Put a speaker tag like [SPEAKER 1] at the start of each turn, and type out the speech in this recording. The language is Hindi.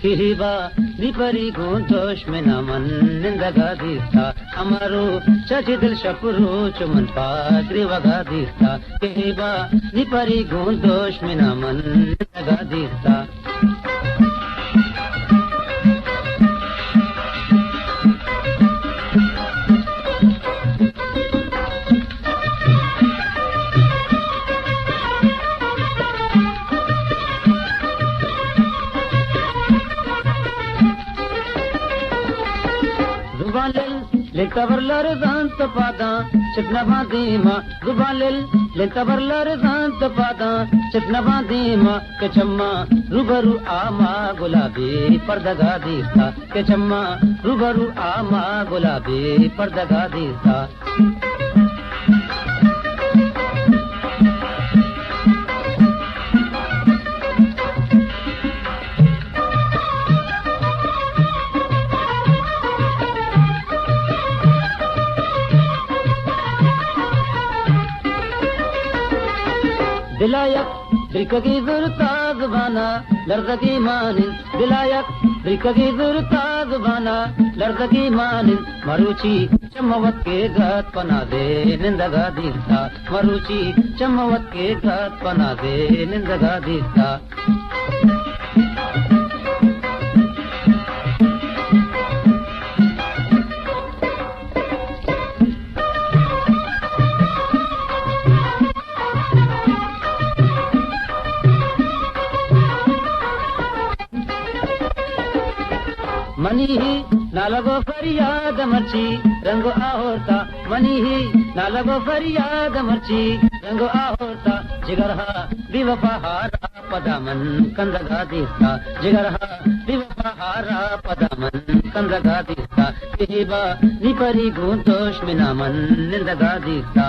[SPEAKER 1] Kihiba nipari guntosh menaman nindagadista amaru chachidil shapuru chuman padri wagadista Kihiba nipari guntosh menaman nindagadista Lentabarlar zant pada chitna badima zubalil lentabarlar zant pada chitna badima kechamma rubaru ama gulabi pardaga dista kechamma rubaru ama gulabi pardaga dista Dilaik दिलकगी जुरता ज़ुबाना लर्ज़गी मानिन Dilaik दिलकगी जुरता ज़ुबाना लर्ज़गी मानिन मरुची चमवत के गात पना दे निंदगा दीस्ता मरुची चमवत के गात पना दे निंदगा दीस्ता मनी ही नालगो फरियाद मर्ची रंगो आहोता मनी ही नालगो फरियाद मर्ची रंगो आहोता जिगरहा दिवपहारा पदामन कंदगा दीस्ता जिगरहा दिवपहारा पदामन कंदगा दीस्ता किहिबा निपरी गुंतोष मिनामन निंदगा दीस्ता